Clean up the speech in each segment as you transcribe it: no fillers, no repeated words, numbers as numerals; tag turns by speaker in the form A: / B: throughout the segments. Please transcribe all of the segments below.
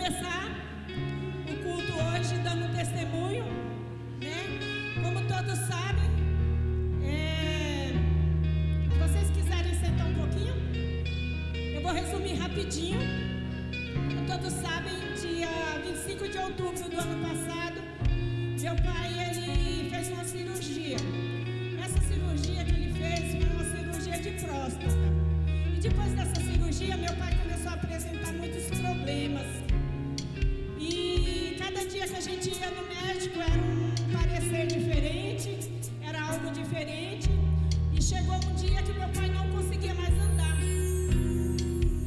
A: começar o culto hoje dando um testemunho, né? Como todos sabem, se vocês quiserem sentar um pouquinho, eu vou resumir rapidinho. Como todos sabem, dia 25 de outubro do ano passado, meu pai ele fez uma cirurgia. Essa cirurgia que ele fez foi uma cirurgia de próstata. E depois dessa cirurgia, meu pai começou a apresentar muitos problemas. E cada dia que a gente ia no médico era um parecer diferente, era algo diferente. E chegou um dia que meu pai não conseguia mais andar.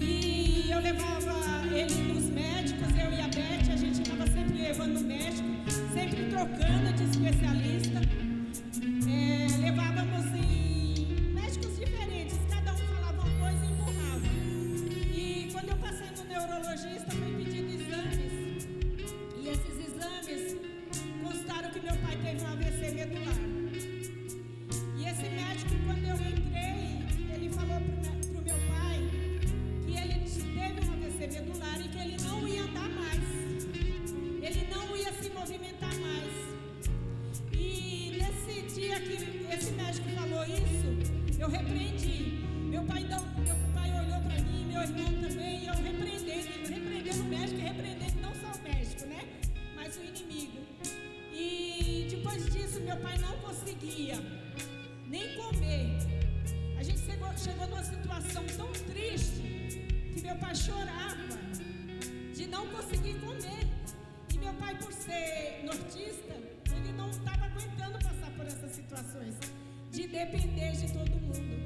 A: E eu levava ele nos médicos, eu e a Beth, a gente estava sempre levando no médico, sempre trocando de especialista. Levávamos em médicos diferentes, cada um falava uma coisa e empurrava. E quando eu passei no neurologista, foi pedido exames. E esses exames constaram que meu pai teve um AVC medular. E esse médico, quando eu entrei, ele falou pro meu pai que ele teve um AVC medular e que ele não ia andar mais. Ele não ia se movimentar mais. E nesse dia que esse médico falou isso, eu repreendi. Meu pai olhou para mim, meu irmão também, e eu repreendendo o médico e repreendendo não só o médico, né? Mas o inimigo. E depois disso, meu pai não conseguia nem comer. A gente chegou numa situação tão triste que meu pai chorava de não conseguir comer. E meu pai, por ser nortista, ele não estava aguentando passar por essas situações de depender de todo mundo.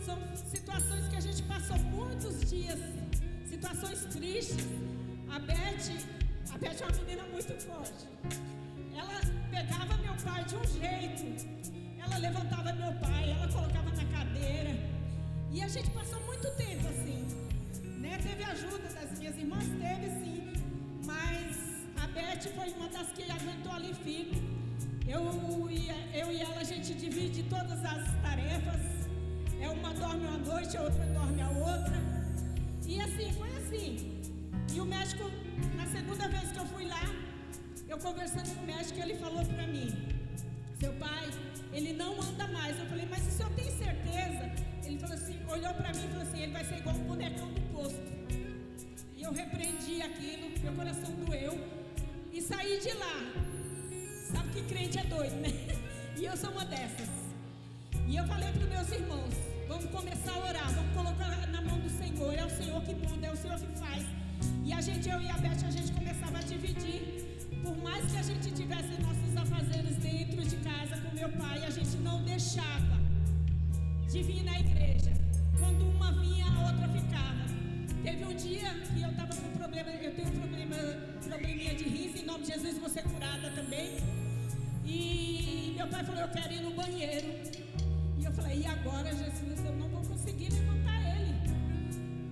A: São situações que a gente passou muitos dias, situações tristes. A Beth é uma menina muito forte. Ela pegava meu pai de um jeito, ela levantava meu pai, ela colocava na cadeira. E a gente passou muito tempo assim, né? Teve ajuda das minhas irmãs, teve sim, mas a Beth foi uma das que aguentou ali firme. Eu e ela, a gente divide todas as tarefas. Uma dorme uma noite, a outra dorme a outra. E assim, foi assim. E o médico, na segunda vez que eu fui lá, eu conversando com o médico, ele falou pra mim: seu pai, ele não anda mais. Eu falei: mas o senhor tem certeza? Ele falou assim, olhou pra mim e falou assim: ele vai ser igual um bonecão do posto. E eu repreendi aquilo, meu coração doeu e saí de lá. Sabe que crente é doido, né? E eu sou uma dessas. E eu falei para os meus irmãos: vamos começar a orar, vamos colocar na mão do Senhor. É o Senhor que muda, é o Senhor que faz. E eu e a Beth, a gente começava a dividir. Por mais que a gente tivesse nossos afazeres dentro de casa com meu pai, a gente não deixava de vir na igreja. Quando uma vinha, a outra ficava. Teve um dia que eu estava com problema, eu tenho probleminha de rins, em nome de Jesus vou ser curada também. E meu pai falou: eu quero ir no banheiro. E eu falei: e agora, Jesus, eu não vou conseguir levantar ele.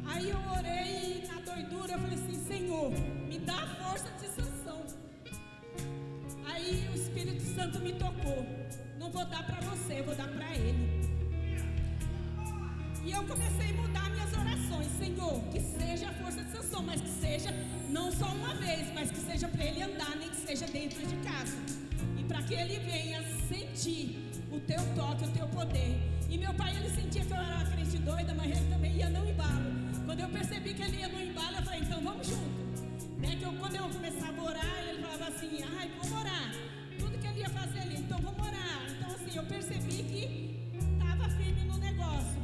A: Aí eu orei na doidura, eu falei assim: Senhor, me dá a força de Sansão. Aí o Espírito Santo me tocou: não vou dar para você, eu vou dar para ele. E eu comecei a mudar minhas orações: Senhor, que seja a força de Sansão, mas que seja não só uma vez, mas que seja para ele andar, nem que seja dentro de casa. E para que ele venha sentir o teu toque, o teu poder. E meu pai, ele sentia que eu era uma crente doida, mas ele também ia no embalo. Quando eu percebi que ele ia no embalo, eu falei: então vamos junto, né? Quando eu começava a orar, ele falava assim: ai, vamos orar. Tudo que ele ia fazer ali, então vamos orar. Então assim, eu percebi que estava firme no negócio.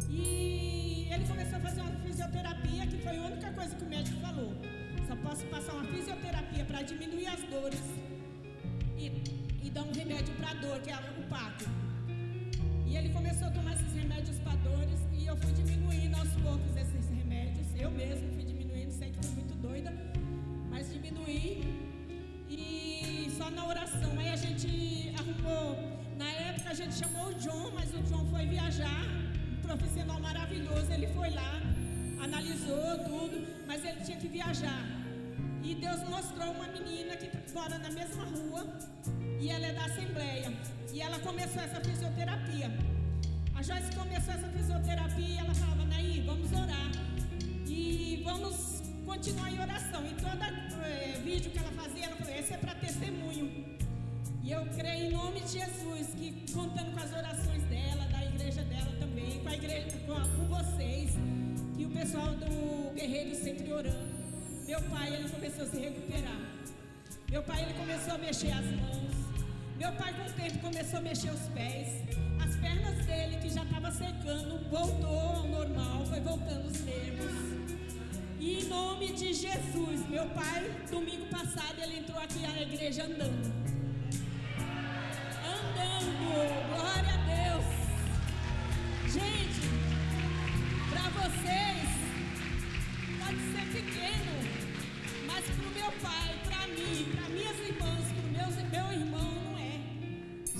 A: E ele começou a fazer uma fisioterapia, que foi a única coisa que o médico falou: só posso passar uma fisioterapia para diminuir as dores e dar um remédio para dor, que é o paco. E ele começou a tomar esses remédios para dores, e eu fui diminuindo aos poucos esses remédios. Eu mesmo fui diminuindo, sei que fui muito doida, mas diminuí. E só na oração. Aí a gente arrumou, na época a gente chamou o John, mas o John foi viajar, um profissional maravilhoso. Ele foi lá, analisou tudo, mas ele tinha que viajar. E Deus mostrou uma menina que mora na mesma rua, e ela é da Assembleia, e ela começou essa fisioterapia. A Joyce começou essa fisioterapia e ela falava: Naí, vamos orar e vamos continuar em oração. E todo vídeo que ela fazia, ela falou: esse é para testemunho. E eu creio em nome de Jesus que, contando com as orações dela, da igreja dela também, com a igreja, com vocês, que o pessoal do Guerreiro sempre orando, meu pai, ele começou a se recuperar. Meu pai, ele começou a mexer as mãos. Meu pai, com o tempo, começou a mexer os pés. As pernas dele, que já estava secando, voltou ao normal, foi voltando os nervos. E em nome de Jesus, meu pai, domingo passado, ele entrou aqui na igreja andando. Glória a Deus. Gente, para vocês pode ser pequeno, mas para o meu pai, para mim, para minhas irmãs, para o meu irmão, não é.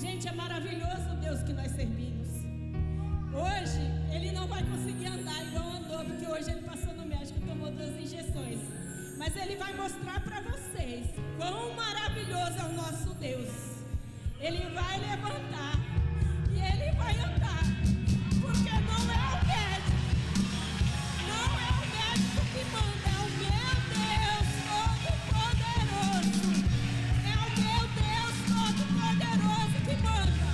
A: Gente, é maravilhoso o Deus que nós servimos. Hoje ele não vai conseguir andar igual andou, porque hoje ele passou no médico e tomou 2 injeções. Mas ele vai mostrar para vocês quão maravilhoso é o nosso Deus. Ele vai levantar e ele vai andar, porque não é o médico, não é o médico que manda, é o meu Deus Todo-Poderoso, é o meu Deus Todo-Poderoso que manda.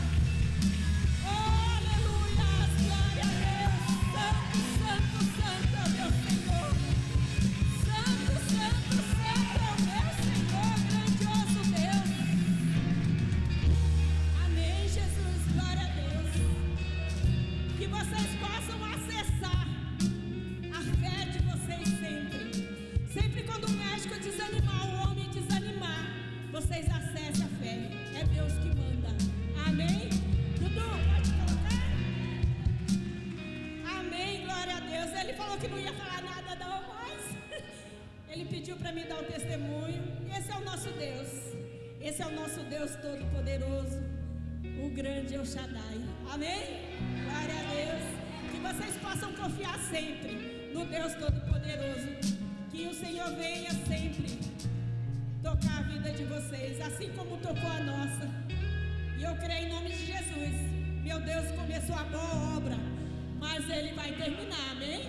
A: Oh, aleluia, glória a Deus. Santo, santo, santo é o meu Senhor. Santo, santo, santo é o meu Senhor, grandioso Deus. Amém, Jesus, glória a Deus. Que vocês possam acessar a fé de vocês sempre. Sempre quando o médico desanimar, o homem desanimar, vocês acessem a fé. É Deus que manda. Amém? Dudu, pode colocar? Amém, glória a Deus. Ele falou que não ia falar nada não, mas ele pediu para mim dar o testemunho. Esse é o nosso Deus. Esse é o nosso Deus Todo-Poderoso, o grande El Shaddai. Amém? Glória a Deus. Que vocês possam confiar sempre no Deus Todo-Poderoso. Que o Senhor venha sempre tocar a vida de vocês, assim como tocou a nossa. E eu creio em nome de Jesus. Meu Deus começou a boa obra, mas Ele vai terminar. Amém?